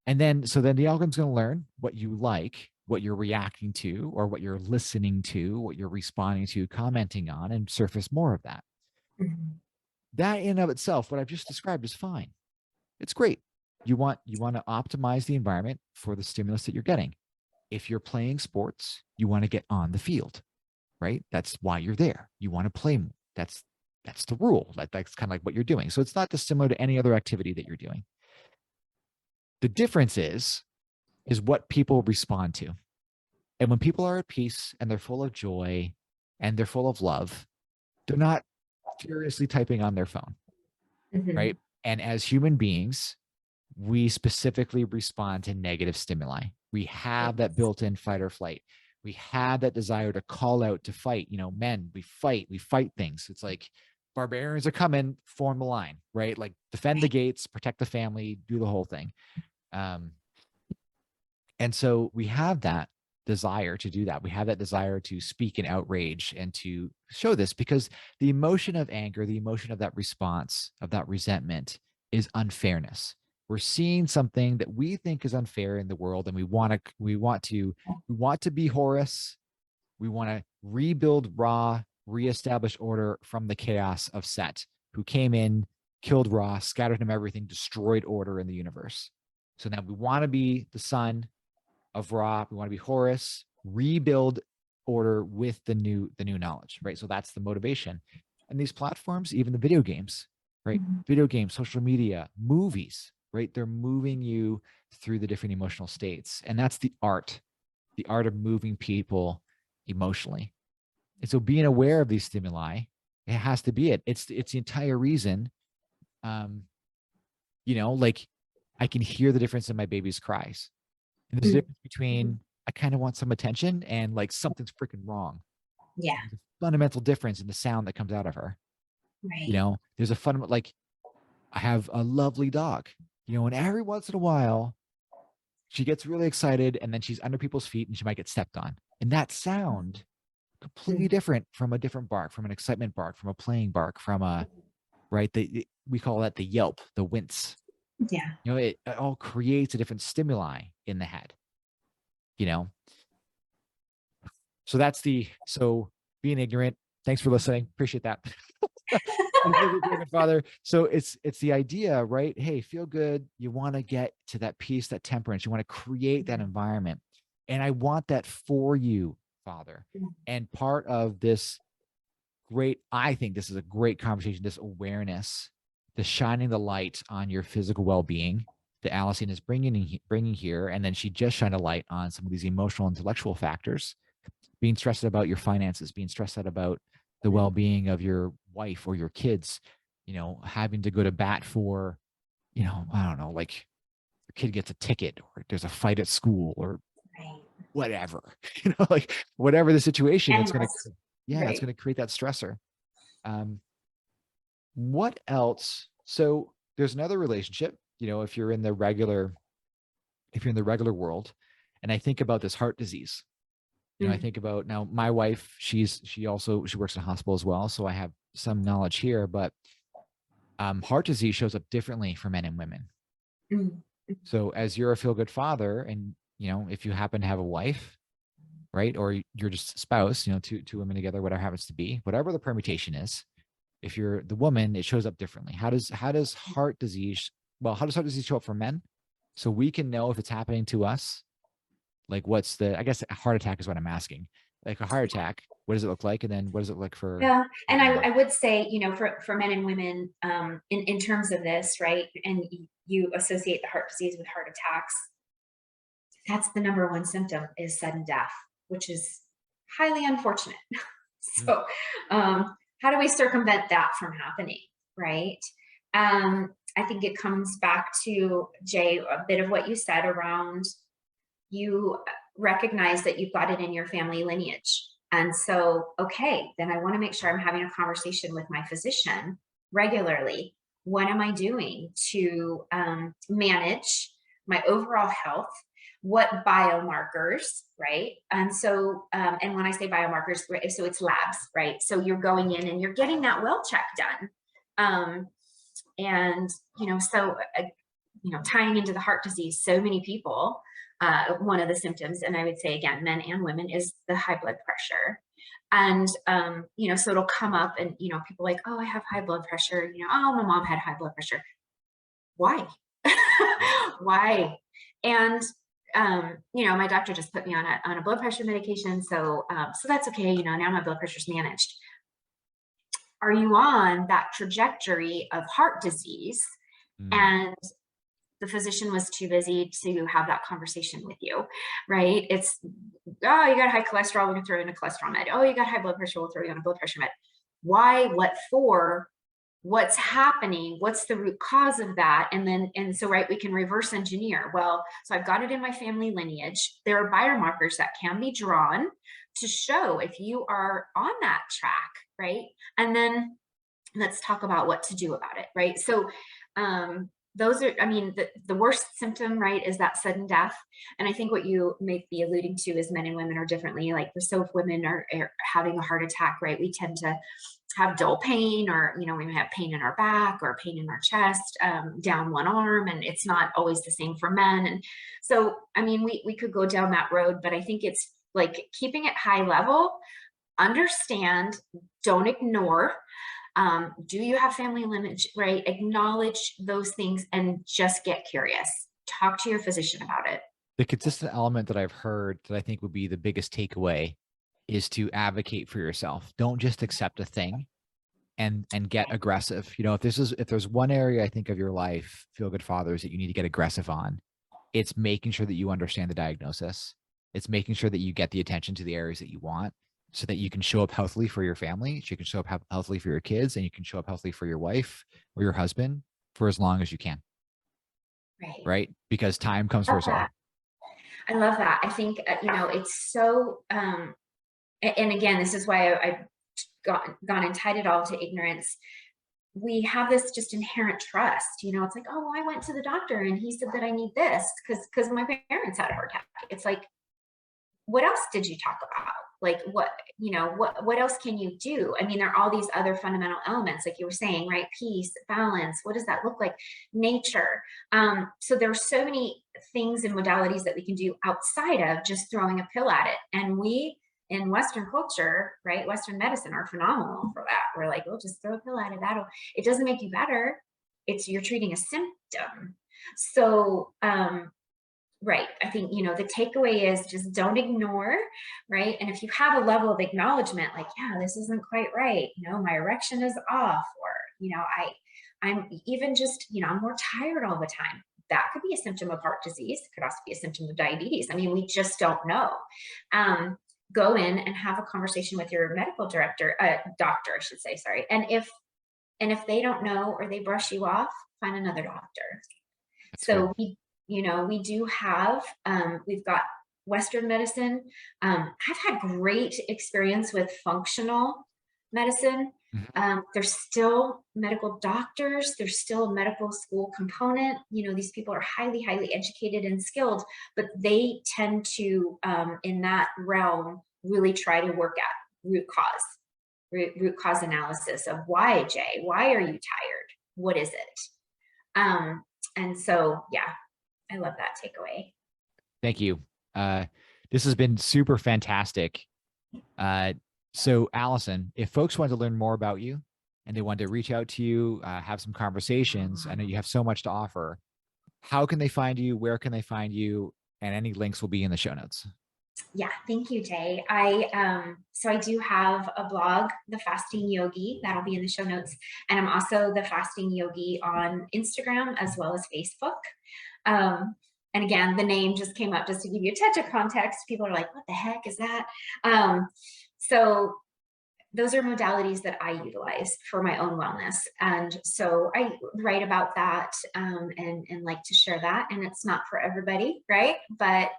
And then the algorithm's going to learn what you like, what you're reacting to, or what you're listening to, what you're responding to, commenting on, and surface more of that. Mhm. That in and of itself, what I've just described is fine. It's great. You want to optimize the environment for the stimulus that you're getting. If you're playing sports, you want to get on the field, right? That's why you're there. You want to play more. That's the rule. That's kind of like what you're doing. So it's not dissimilar to any other activity that you're doing. The difference is what people respond to. And when people are at peace and they're full of joy and they're full of love, they're not furiously typing on their phone, right? Mhm. And as human beings, we specifically respond to negative stimuli. We have that Yes. built-in fight or flight. We have that desire to call out to fight. Men, we fight things. It's like barbarians are coming, form the line, right? Like defend the Right. gates, protect the family, do the whole thing. Um, And so we have that desire to do that. We have that desire to speak in outrage and to show this because the emotion of anger, the emotion of that response, of that resentment is unfairness. We're seeing something that we think is unfair in the world and we want to be Horus. We want to rebuild Ra, reestablish order from the chaos of Set, who came in, killed Ra, scattered him everything, destroyed order in the universe. So now we want to be the son of Ra. We want to be Horus, rebuild order with the new knowledge, right? So that's the motivation. And these platforms, even the video games, right? Mhm. Video games, social media, movies, right? They're moving you through the different emotional states. And that's the art of moving people emotionally. And so being aware of these stimuli, it has to be it. It's the entire reason. Um, like I can hear the difference in my baby's cries. And there's a Mm. difference between I kind of want some attention and like something's freaking wrong. Yeah, There's a fundamental difference in the sound that comes out of her. right. There's a fundamental, like I have a lovely dog, and every once in a while she gets really excited and then she's under people's feet and she might get stepped on. And that sound completely Mm. different from a different bark, from an excitement bark, from a playing bark, from a, right? We call that the yelp, the wince. Yeah. It all creates a different stimuli in the head, you know? So being ignorant. Thanks for listening. Appreciate that. Feel good, Father. So it's the idea, right? Hey, feel good. You want to get to that peace, that temperance. You want to create that environment. And I want that for you, Father. And part of this I think this is a great conversation, this awareness, the shining the light on your physical well-being that Allison is bringing here. And then she just shined a light on some of these emotional, intellectual factors, being stressed out about your finances, being stressed out about the well-being of your wife or your kids, having to go to bat for, I don't know, like your kid gets a ticket or there's a fight at school or Right. whatever, like whatever the situation, it's going to, Endless. yeah, it's Right. going to create that stressor. Um, what else? So there's another relationship, if you're in the regular world, and I think about this heart disease. I Mm. think about now my wife, she works in a hospital as well. So I have some knowledge here, but heart disease shows up differently for men and women. Mm. So as you're a feel good father and, if you happen to have a wife, right. Or you're just a spouse, two women together, whatever happens to be, whatever the permutation is, if you're the woman, it shows up differently. How does heart disease show up for men? So we can know if it's happening to us. Like I guess a heart attack is what I'm asking. Like a heart attack, what does it look like? And then what does it look for Yeah, and I, women? I would say, for men and women, in terms of this, right? And you associate the heart disease with heart attacks. That's the number one symptom is sudden death, which is highly unfortunate. Mm, So, how do we circumvent that from happening, right? I think it comes back to Jay, a bit of what you said around you recognize that you've got it in your family lineage. And so, okay, then I want to make sure I'm having a conversation with my physician regularly. What am I doing to manage my overall health? What biomarkers, right? And so, and when I say biomarkers, right, so it's labs, right? So you're going in and you're getting that well check done. And, tying into the heart disease, so many people, one of the symptoms, and I would say again, men and women, is the high blood pressure. And, so it'll come up and, people like, oh, I have high blood pressure. Oh, my mom had high blood pressure. Why? Why? And, my doctor just put me on a blood pressure medication. So that's okay. Now my blood pressure's managed. Are you on that trajectory of heart disease? mm, And the physician was too busy to have that conversation with you, right? It's, oh, you got high cholesterol, we're gonna throw you in a cholesterol med. Oh, you got high blood pressure, we'll throw you on a blood pressure med. Why, what for, what's happening, what's the root cause of that? And so, right, we can reverse engineer. Well, so I've got it in my family lineage. There are biomarkers that can be drawn to show if you are on that track, right? And then let's talk about what to do about it, right? So, those are, the worst symptom, right, is that sudden death. And I think what you may be alluding to is men and women are differently. Like, so if women are having a heart attack, right, we tend to have dull pain, or, we may have pain in our back or pain in our chest, down one arm, and it's not always the same for men. And so, we could go down that road, but I think it's like keeping it high level, understand, don't ignore. Do you have family lineage, right? Acknowledge those things and just get curious. talk to your physician about it. The consistent element that I've heard that I think would be the biggest takeaway is to advocate for yourself. Don't just accept a thing and get aggressive. You know, if there's one area I think of your life, Feel Good Fathers, that you need to get aggressive on, it's making sure that you understand the diagnosis. It's making sure that you get the attention to the areas that you want so that you can show up healthily for your family, so you can show up healthily for your kids, and you can show up healthily for your wife or your husband for as long as you can. Right. Right? Because time comes for Love us that. all. I love that. I think, it's so, and again, this is why I've gone and tied it all to ignorance. We have this just inherent trust. It's like, oh, well, I went to the doctor and he said that I need this because my parents had a heart attack. It's like, what else did you talk about? Like, what else can you do? I mean, there are all these other fundamental elements, like you were saying, right? Peace, balance. What does that look like? Nature. So there are so many things and modalities that we can do outside of just throwing a pill at it. And we, in Western culture, right? Western medicine are phenomenal for that. We're like, well, just throw a pill at it. It doesn't make you better. You're treating a symptom. So, right. I think, the takeaway is just don't ignore, right? And if you have a level of acknowledgement, like, yeah, this isn't quite right, my erection is off, or, I'm even just, I'm more tired all the time. That could be a symptom of heart disease. It could also be a symptom of diabetes. I mean, we just don't know. Go in and have a conversation with your medical doctor, I should say, sorry. And if they don't know or they brush you off, find another doctor. That's good. So we do have, we've got Western medicine. I've had great experience with functional medicine. Mhm. There's still medical doctors. There's still a medical school component. These people are highly, highly educated and skilled, but they tend to, in that realm, really try to work at root cause analysis of why, Jay, why are you tired? What is it? And so, yeah, I love that takeaway. Thank you. This has been super fantastic. So Allison, if folks want to learn more about you and they want to reach out to you, have some conversations, I know you have so much to offer. How can they find you? Where can they find you? And any links will be in the show notes. Yeah, thank you, Jay. So I do have a blog, The Fasting Yogi, that'll be in the show notes. And I'm also The Fasting Yogi on Instagram as well as Facebook. And again, the name just came up just to give you a touch of context. People are like, what the heck is that? So those are modalities that I utilize for my own wellness. And so I write about that, and like to share that. And it's not for everybody, right? But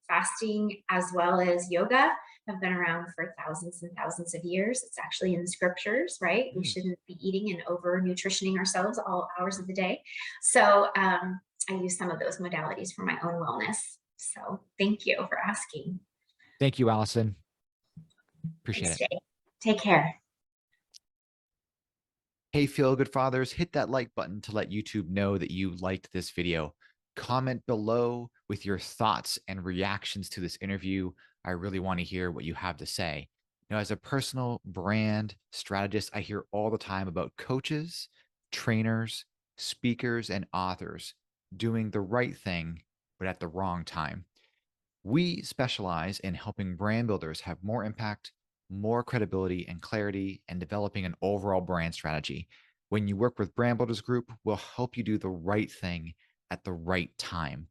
fasting as well as yoga have been around for thousands and thousands of years. It's actually in the scriptures, right? We shouldn't be eating and over nutritioning ourselves all hours of the day. So I use some of those modalities for my own wellness. So thank you for asking. Thank you, Allison. Appreciate Thanks, it. Jay. Take care. Hey, Feel Good Fathers, hit that like button to let YouTube know that you liked this video. Comment below with your thoughts and reactions to this interview. I really want to hear what you have to say. Now, as a personal brand strategist, I hear all the time about coaches, trainers, speakers, and authors doing the right thing, but at the wrong time. We specialize in helping brand builders have more impact, more credibility and clarity, and developing an overall brand strategy. When you work with Brand Builders Group, we'll help you do the right thing at the right time.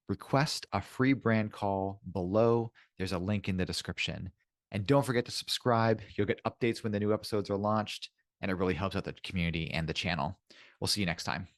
Request a free brand call below. There's a link in the description. And don't forget to subscribe. You'll get updates when the new episodes are launched, and it really helps out the community and the channel. We'll see you next time.